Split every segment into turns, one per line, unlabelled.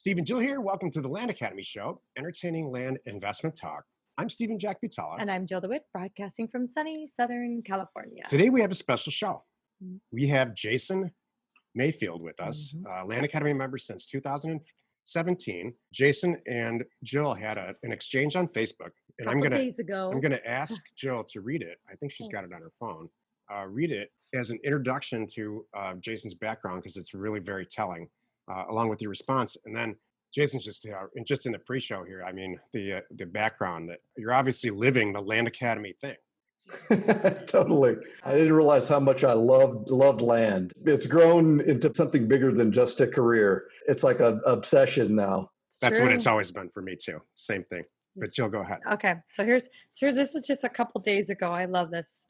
Steve and Jill here. Welcome to the Land Academy Show, entertaining land investment talk. I'm Stephen Jack Butala.
And I'm Jill DeWitt, broadcasting from sunny Southern California.
Today we have a special show. We have Jason Mayfield with us, Land Academy member since 2017. Jason and Jill had an exchange on Facebook. And I'm going to ask Jill to read it. I think she's got it on her phone. Read it as an introduction to Jason's background because it's really very telling, along with your response. And then Jason's just in the pre-show here. I mean, the background that you're obviously living the Land Academy thing.
Totally. I didn't realize how much I loved land. It's grown into something bigger than just a career. It's like an obsession now.
That's what it's always been for me too. Same thing. But Jill, go ahead.
Okay. So here's this is just a couple days ago. I love this.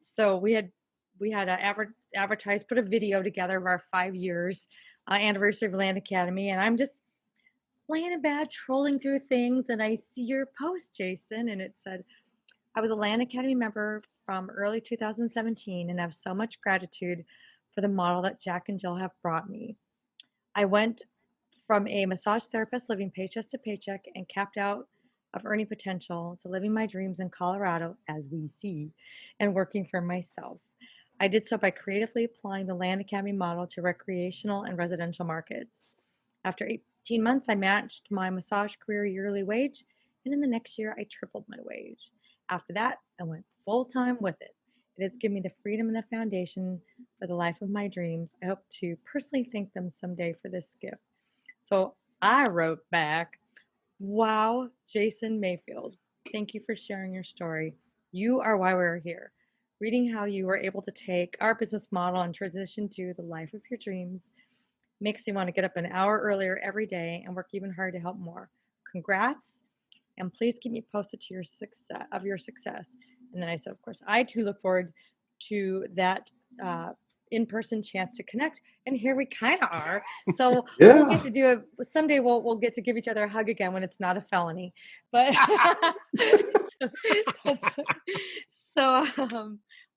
So we had advertised, put a video together of our 5 years anniversary of Land Academy, and I'm just laying in bed trolling through things, and I see your post, Jason, and it said, I was a Land Academy member from early 2017 and have so much gratitude for the model that Jack and Jill have brought me. I went from a massage therapist living paycheck to paycheck and capped out of earning potential to living my dreams in Colorado, as we see, and working for myself. I did so by creatively applying the Land Academy model to recreational and residential markets. After 18 months, I matched my massage career yearly wage, and in the next year, I tripled my wage. After that, I went full-time with it. It has given me the freedom and the foundation for the life of my dreams. I hope to personally thank them someday for this gift. So I wrote back, wow, Jason Mayfield, thank you for sharing your story. You are why we're here. Reading how you were able to take our business model and transition to the life of your dreams makes me want to get up an hour earlier every day and work even harder to help more. Congrats. And please keep me posted to your success. And then I said, of course, I too look forward to that in-person chance to connect. And here we kind of are. So We'll get to do it someday. We'll get to give each other a hug again when it's not a felony. But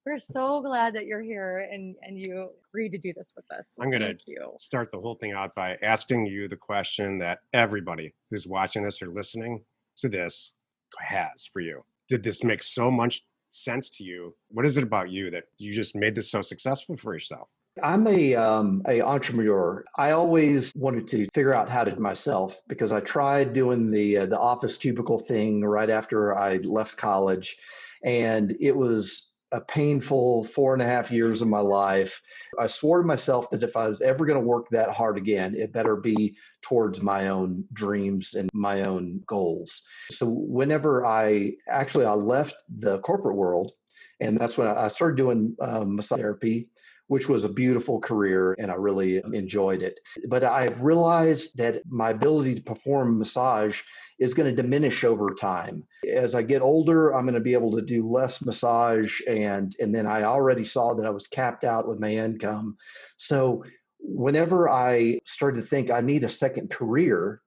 we're so glad that you're here and you agreed to do this with us.
I'm going to start the whole thing out by asking you the question that everybody who's watching this or listening to this has for you. Did this make so much sense to you? What is it about you that you just made this so successful for yourself?
I'm a entrepreneur. I always wanted to figure out how to do myself because I tried doing the office cubicle thing right after I left college, and it was a painful 4.5 years of my life. I swore to myself that if I was ever going to work that hard again, it better be towards my own dreams and my own goals. So whenever I left the corporate world, and that's when I started doing massage therapy, which was a beautiful career, and I really enjoyed it. But I've realized that my ability to perform massage is going to diminish over time. As I get older, I'm going to be able to do less massage, and then I already saw that I was capped out with my income. So whenever I started to think I need a second career,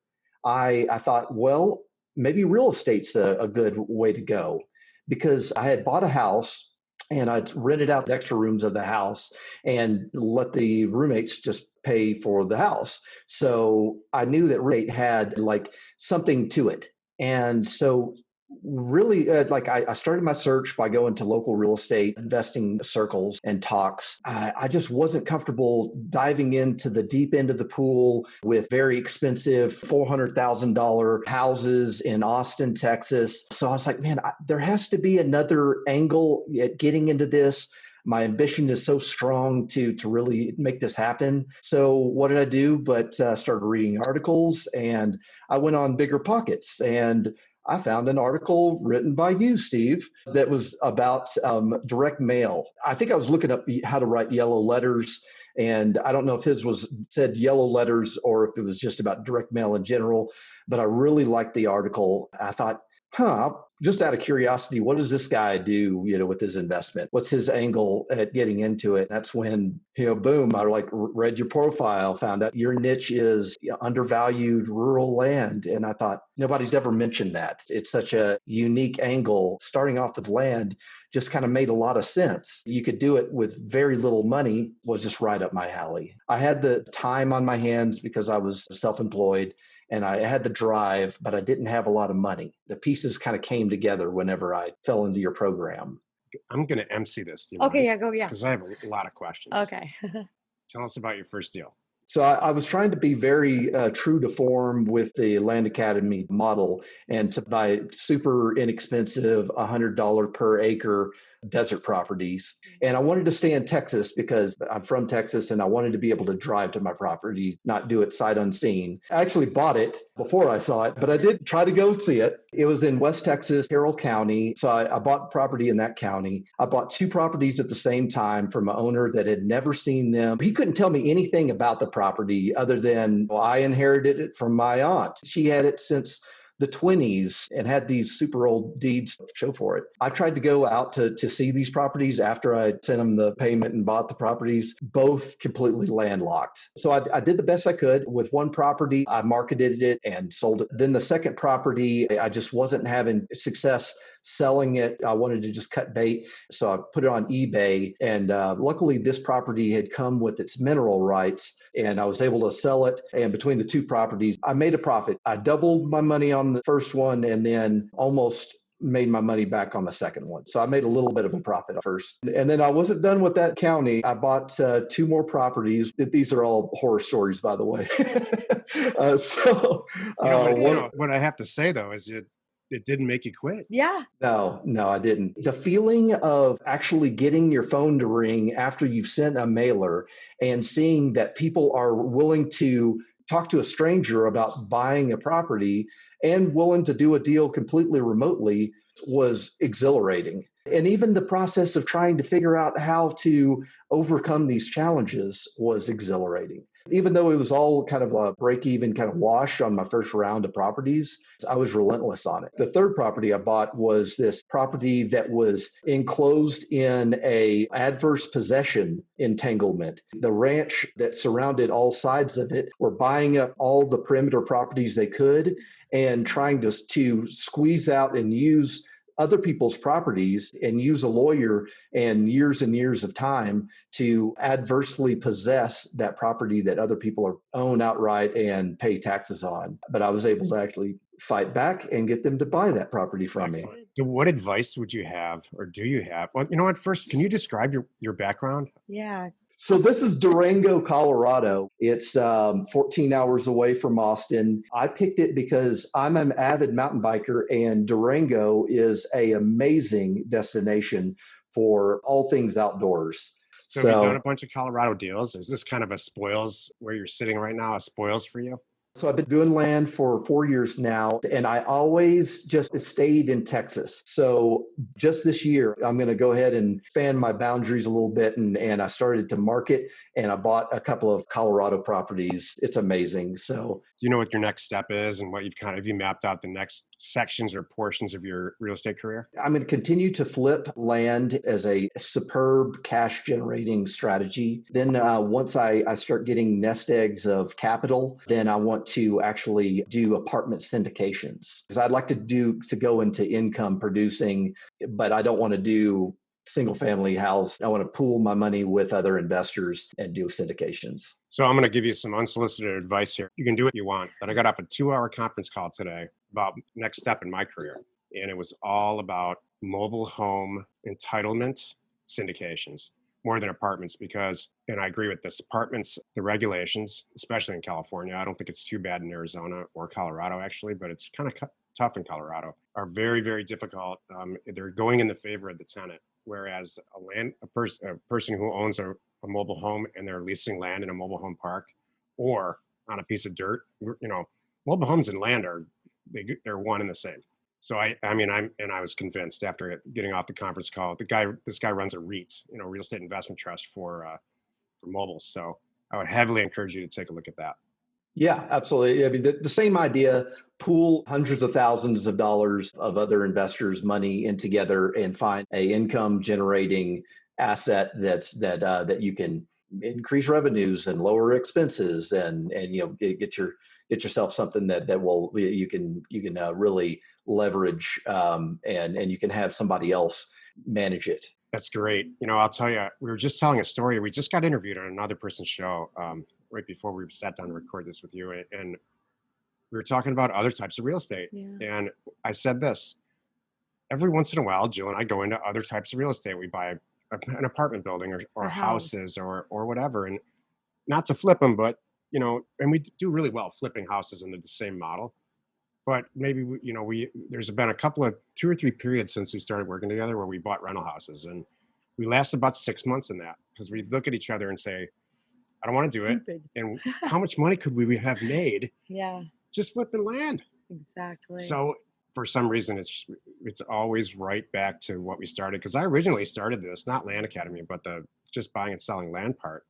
I thought, well, maybe real estate's a good way to go, because I had bought a house and I'd rented out the extra rooms of the house and let the roommates just pay for the house. So I knew that real estate had like something to it. And so really I started my search by going to local real estate investing circles and talks. I just wasn't comfortable diving into the deep end of the pool with very expensive $400,000 houses in Austin, Texas. So I was like, man, there has to be another angle at getting into this. My ambition is so strong to really make this happen. So what did I do? But started reading articles, and I went on Bigger Pockets, and I found an article written by you, Steve, that was about direct mail. I think I was looking up how to write yellow letters, and I don't know if his said yellow letters or if it was just about direct mail in general, but I really liked the article. I thought, Just out of curiosity, what does this guy do, with his investment? What's his angle at getting into it? That's when, boom, I read your profile, found out your niche is undervalued rural land. And I thought, nobody's ever mentioned that. It's such a unique angle. Starting off with land just kind of made a lot of sense. You could do it with very little money, was just right up my alley. I had the time on my hands because I was self-employed. And I had the drive, but I didn't have a lot of money. The pieces kind of came together whenever I fell into your program.
I'm going to MC this.
Okay, yeah, go, yeah.
Because I have a lot of questions.
Okay.
Tell us about your first deal.
So I was trying to be very true to form with the Land Academy model and to buy super inexpensive $100 per acre desert properties. And I wanted to stay in Texas because I'm from Texas and I wanted to be able to drive to my property, not do it sight unseen. I actually bought it before I saw it, but I did try to go see it. It was in West Texas, Carroll County. So I bought property in that county. I bought two properties at the same time from an owner that had never seen them. He couldn't tell me anything about the property other than, well, I inherited it from my aunt. She had it since the 20s and had these super old deeds to show for it. I tried to go out to see these properties after I sent them the payment and bought the properties, both completely landlocked. So I did the best I could with one property. I marketed it and sold it. Then the second property, I just wasn't having success selling it. I wanted to just cut bait. So I put it on eBay. And luckily, this property had come with its mineral rights and I was able to sell it. And between the two properties, I made a profit. I doubled my money on the first one and then almost made my money back on the second one. So I made a little bit of a profit first. And then I wasn't done with that county. I bought two more properties. These are all horror stories, by the way.
What I have to say, though, is it didn't make you quit.
Yeah.
No, I didn't. The feeling of actually getting your phone to ring after you've sent a mailer and seeing that people are willing to talk to a stranger about buying a property and willing to do a deal completely remotely was exhilarating. And even the process of trying to figure out how to overcome these challenges was exhilarating. Even though it was all kind of a break-even kind of wash on my first round of properties, I was relentless on it. The third property I bought was this property that was enclosed in a adverse possession entanglement. The ranch that surrounded all sides of it were buying up all the perimeter properties they could and trying to squeeze out and use other people's properties and use a lawyer and years of time to adversely possess that property that other people own outright and pay taxes on. But I was able to actually fight back and get them to buy that property from me.
So what advice would you have, or do you have? Well, first, can you describe your background?
Yeah.
So this is Durango, Colorado. It's 14 hours away from Austin. I picked it because I'm an avid mountain biker and Durango is an amazing destination for all things outdoors.
So have you done a bunch of Colorado deals? Is this kind of a spoils where you're sitting right now, a spoils for you?
So I've been doing land for 4 years now, and I always just stayed in Texas. So just this year, I'm going to go ahead and expand my boundaries a little bit, and I started to market, and I bought a couple of Colorado properties. It's amazing. So
do you know what your next step is and what have you mapped out the next sections or portions of your real estate career?
I'm going to continue to flip land as a superb cash generating strategy. Then once I start getting nest eggs of capital, then I want to actually do apartment syndications because I'd like to go into income producing, but I don't want to do single family house. I want to pool my money with other investors and do syndications.
So I'm going to give you some unsolicited advice here. You can do what you want, but I got off a 2-hour conference call today about next step in my career. And it was all about mobile home entitlement syndications more than apartments because, and I agree with this, apartments, the regulations, especially in California, I don't think it's too bad in Arizona or Colorado actually, but it's kind of tough in Colorado, are very, very difficult. They're going in the favor of the tenant. Whereas a person who owns a mobile home and they're leasing land in a mobile home park or on a piece of dirt, mobile homes and land they're one and the same. So I was convinced after getting off the conference call. This guy runs a REIT, real estate investment trust for mobiles. So I would heavily encourage you to take a look at that.
Yeah, absolutely. I mean, the same idea, pool hundreds of thousands of dollars of other investors' money in together and find a income generating asset that you can increase revenues and lower expenses and get yourself something that will you can really leverage, and you can have somebody else manage it.
That's great. I'll tell you, we were just telling a story. We just got interviewed on another person's show right before we sat down to record this with you. And we were talking about other types of real estate.
Yeah.
And I said this, every once in a while, Jill and I go into other types of real estate. We buy an apartment building or
A house.
houses or whatever. And not to flip them, but, and we do really well flipping houses into the same model. But maybe, there's been a couple of 2 or 3 periods since we started working together where we bought rental houses. And we last about 6 months in that because we look at each other and say, I don't want to do it.
Stupid.
And how much money could we have made
Yeah,
just flipping land?
exactly.
So for some reason, it's always right back to what we started. Because I originally started this, not Land Academy, but the just buying and selling land part,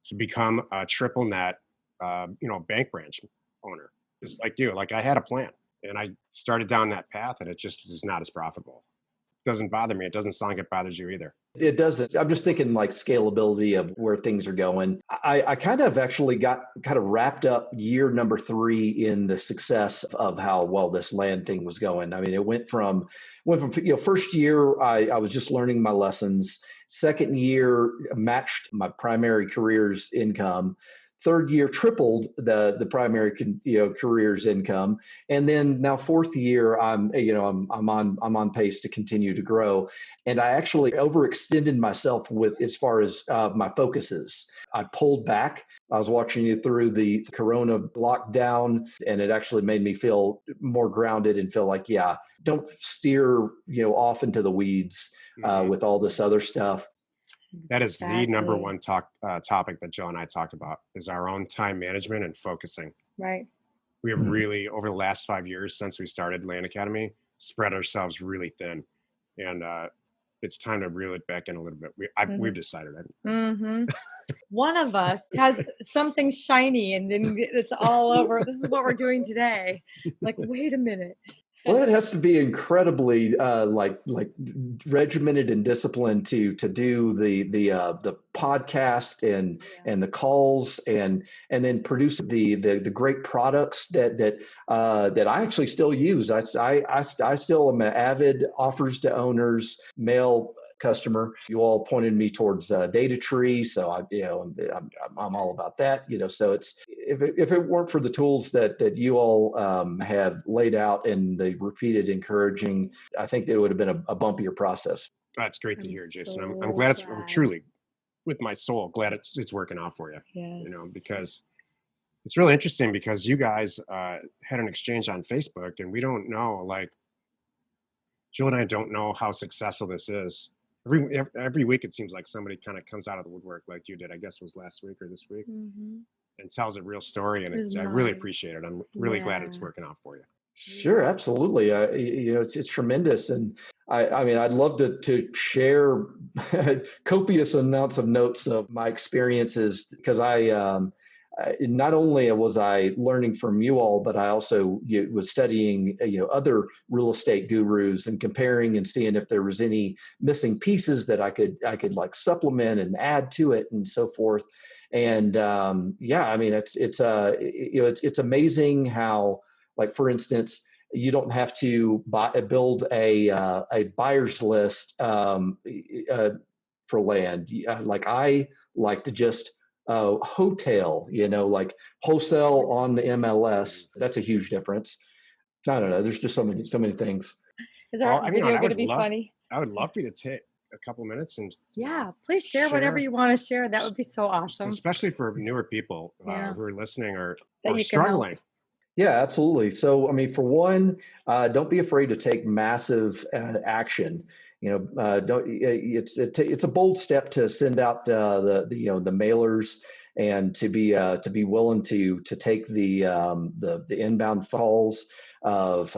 to become a triple net, bank branch owner. Just like you, like I had a plan and I started down that path and it just is not as profitable. It doesn't bother me. It doesn't sound like it bothers you either.
It doesn't. I'm just thinking like scalability of where things are going. I kind of actually got kind of wrapped up year number 3 in the success of how well this land thing was going. I mean, it went from first year I was just learning my lessons. Second year matched my primary career's income. Third year tripled the primary career's income, and then now fourth year I'm on pace to continue to grow, and I actually overextended myself with as far as my focuses. I pulled back. I was watching you through the Corona lockdown, and it actually made me feel more grounded and feel like, yeah, don't steer off into the weeds with all this other stuff.
That is the number
Exactly.
one topic that Jill and I talked about is our own time management and focusing.
Right.
We have really, over the last 5 years since we started Land Academy, spread ourselves really thin. And it's time to reel it back in a little bit. We've decided.
Mm-hmm. One of us has something shiny and then it's all over. This is what we're doing today. Like, wait a minute.
Well, it has to be incredibly like regimented and disciplined to do the podcast and the calls and then produce the great products that I actually still use. I still am an avid offers to owners mail customer. You all pointed me towards Data Tree, so I'm all about that. So it's if it weren't for the tools that you all have laid out and the repeated encouraging, I think it would have been a bumpier process.
That's great to
I'm
hear, Jason.
so
I'm glad I'm
glad.
truly, with my soul, glad it's working out for you.
Yes.
Because it's really interesting because you guys had an exchange on Facebook and we don't know, like, Jill and I don't know how successful this is. Every week it seems like somebody kind of comes out of the woodwork like you did. I guess it was last week or this week, and tells a real story, and I really appreciate it. I'm really glad it's working out for you.
Sure, absolutely. It's tremendous, and I mean, I'd love to share copious amounts of notes of my experiences because not only was I learning from you all, but I also was studying other real estate gurus and comparing and seeing if there was any missing pieces that I could like supplement and add to it and so forth. And I mean, it's amazing how, like, for instance, you don't have to build a buyer's list for land. Like I like to just hotel, like wholesale on the MLS. That's a huge difference. I don't know. There's just so many things.
Is our video going to be funny?
I would love for you to take a couple minutes and
please share whatever you want to share. That would be so awesome,
especially for newer people who are listening or
struggling.
Yeah, absolutely. So, I mean, for one, don't be afraid to take massive action. It's a bold step to send out the mailers and to be willing to take the inbound calls of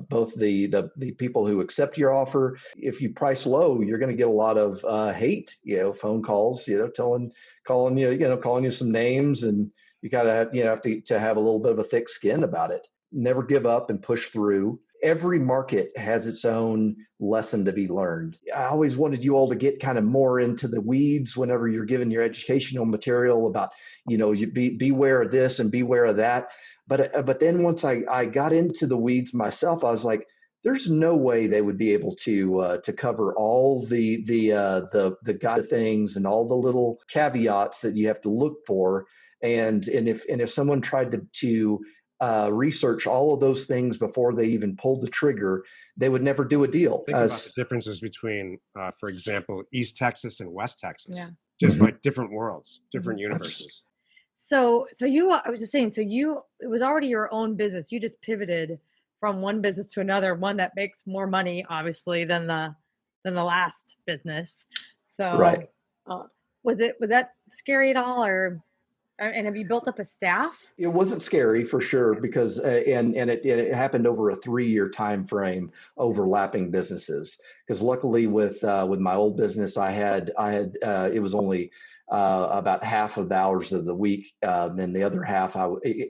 both the people who accept your offer. If you price low, you're going to get a lot of hate, phone calls, calling you some names and You gotta have, to have a little bit of a thick skin about it. Never give up and push through. Every market has its own lesson to be learned. I always wanted you all to get kind of more into the weeds whenever you're giving your educational material about, you beware of this and beware of that. But then once I got into the weeds myself, I was like, there's no way they would be able to cover all the guide things and all the little caveats that you have to look for. And if someone tried to research all of those things before they even pulled the trigger, they would never do a deal.
Think about the differences between, for example, East Texas and West Texas.
Yeah.
Just like different worlds, different universes.
So I was just saying, it was already your own business. You just pivoted from one business to another, one that makes more money, obviously, than the last business. So
Right.
Was that scary at all, and have you built up a staff?
It wasn't scary for sure because and it happened over a 3-year time frame, overlapping businesses. Because luckily with my old business, I had it was only about half of the hours of the week. Then the other half,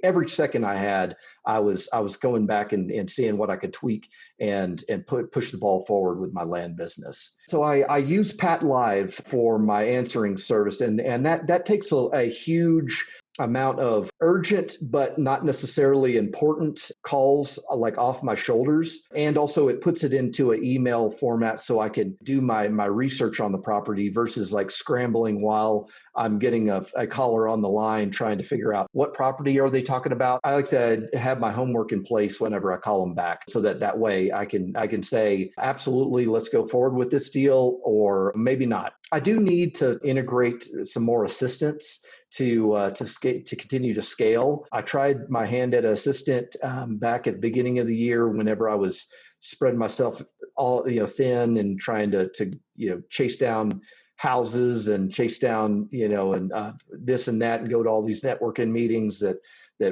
every second I had, I was going back and seeing what I could tweak and push the ball forward with my land business. So I use Pat Live for my answering service, and that takes a huge amount of urgent but not necessarily important calls like off my shoulders. And also it puts it into an email format so I can do my research on the property versus like scrambling while I'm getting a caller on the line trying to figure out what property are they talking about. I like to have my homework in place whenever I call them back so that way I can say, absolutely, let's go forward with this deal, or maybe not. I do need to integrate some more assistants to continue to scale. I tried my hand at an assistant back at the beginning of the year whenever I was spreading myself all thin and trying to chase down houses and chase down and this and that and go to all these networking meetings that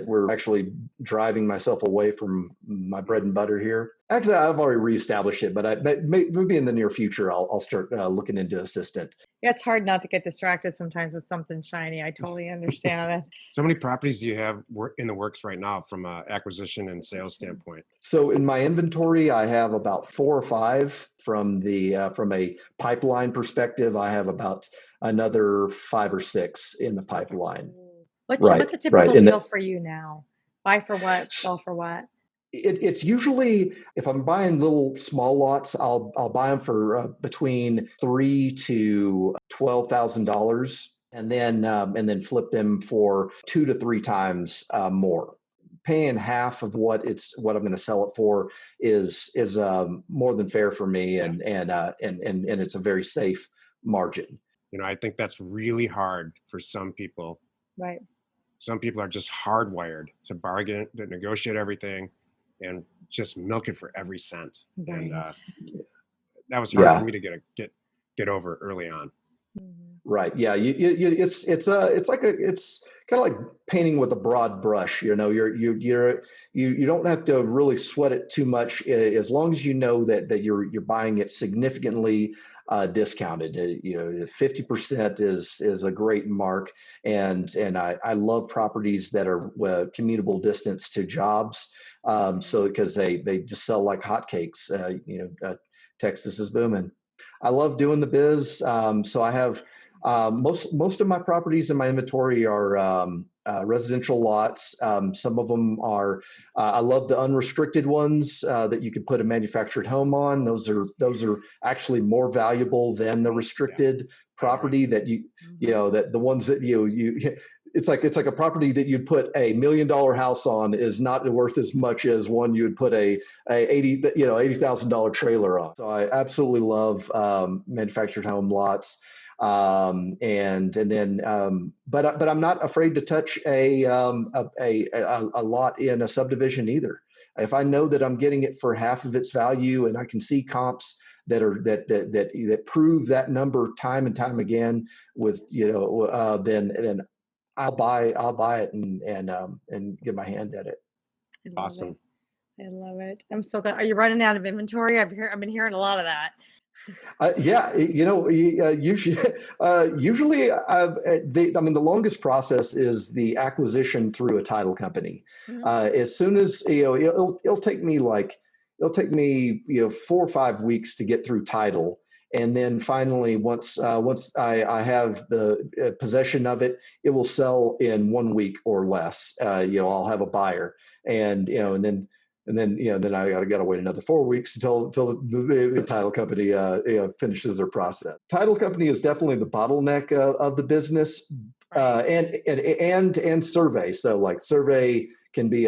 were actually driving myself away from my bread and butter here. Actually, I've already reestablished it, but maybe in the near future I'll start looking into assistant.
Yeah, it's hard not to get distracted sometimes with something shiny. I totally understand that.
So many properties do you have in the works right now from an acquisition and sales standpoint?
So in my inventory, I have about 4 or 5 from a pipeline perspective. I have about another 5 or 6 in the pipeline.
What's a typical deal for you now? Buy for what? Sell for what?
It's usually, if I'm buying little small lots, I'll buy them for between $3,000 to $12,000, and then flip them for 2 to 3 times more. Paying half of what I'm going to sell it for is more than fair for me, and it's a very safe margin.
I think that's really hard for some people.
Right.
Some people are just hardwired to bargain, to negotiate everything, and just milk it for every cent. Right. And that was hard for me to get over early on.
Right. Yeah. It's kind of like painting with a broad brush. You don't have to really sweat it too much, as long as you know that you're buying it significantly discounted. 50% is a great mark, and I love properties that are commutable distance to jobs. So because they just sell like hotcakes. Texas is booming. I love doing the biz. So I have most of my properties in my inventory are residential lots. Some of them are. I love the unrestricted ones that you could put a manufactured home on. Those are actually more valuable than the restricted property that that the ones that you. It's like a property that you'd put $1 million house on is not worth as much as one you would put a $80,000 trailer on. So I absolutely love manufactured home lots, but I'm not afraid to touch a lot in a subdivision either. If I know that I'm getting it for half of its value, and I can see comps that prove that number time and time again, with then I'll buy it and get my hand at it.
Awesome.
I love it. I'm so glad. Are you running out of inventory? I've been hearing a lot of that.
Yeah, usually, the longest process is the acquisition through a title company.
Mhm.
As soon as, it'll take me 4 or 5 weeks to get through title. And then finally, once I have the possession of it, it will sell in 1 week or less. I'll have a buyer, and then I gotta wait another 4 weeks until the title company finishes their process. Title company is definitely the bottleneck of the business, and survey. So like survey can be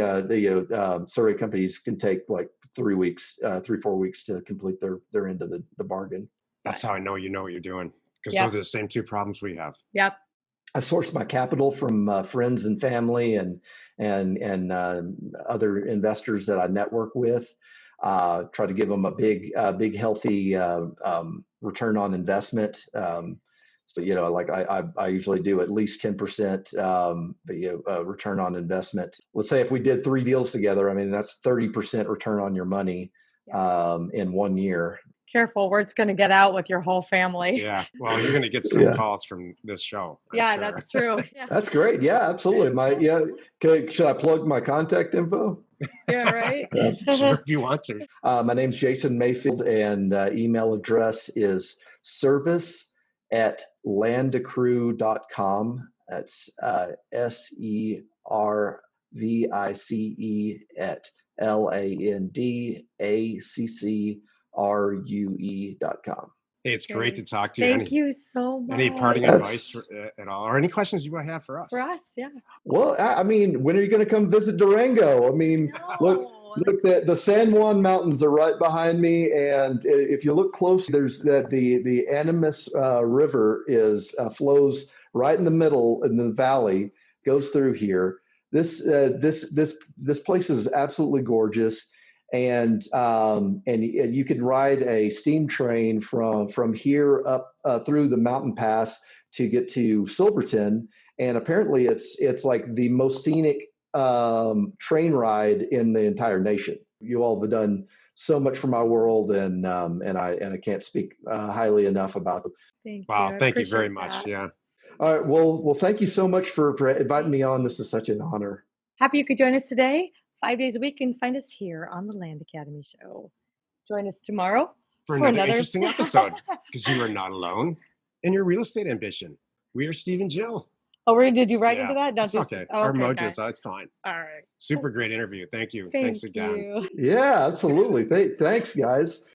survey companies can take like 3 weeks, 3-4 weeks to complete their end of the bargain.
That's how I know you know what you're doing, because
Yep.
those are the same two problems we have.
Yep.
I source my capital from friends and family and other investors that I network with. Try to give them a big healthy return on investment. I usually do at least 10% return on investment. Let's say if we did 3 deals together, I mean that's 30% return on your money in 1 year.
Careful, word's going to get out with your whole family.
Yeah. Well, you're going to get some calls from this show.
Yeah,
sure.
that's true. Yeah.
That's great. Yeah, absolutely. Should I plug my contact info?
Yeah, right.
Sure, if you want to.
My name's Jason Mayfield, and email address is service@landacrew.com. That's SERVICE@LANDACCRUE.com.
Hey, it's great to talk to you.
Thank you so much.
Any parting advice at all, or any questions you might have for us?
For us, yeah.
Well, I mean, when are you going to come visit Durango? I mean, look, the San Juan Mountains are right behind me, and if you look close, there's the Animas River flows right in the middle in the valley, goes through here. This place is absolutely gorgeous, and you can ride a steam train from here up through the mountain pass to get to Silverton, and apparently it's like the most scenic train ride in the entire nation. You all have done so much for my world, and I can't speak highly enough about it.
Thank you.
Wow, thank you very
appreciate
much.
that.
Yeah.
All right, well, thank you so much for inviting me on. This is such an honor.
Happy you could join us today. 5 days a week, you can find us here on the Land Academy Show. Join us tomorrow
For another interesting episode, because you are not alone in your real estate ambition. We are Steve and Jill.
Oh, we're going to do right into that?
It's okay. Our mojo, so it's fine.
All right.
Super great interview. Thank you. Thanks again.
You.
Yeah, absolutely. Thanks, guys.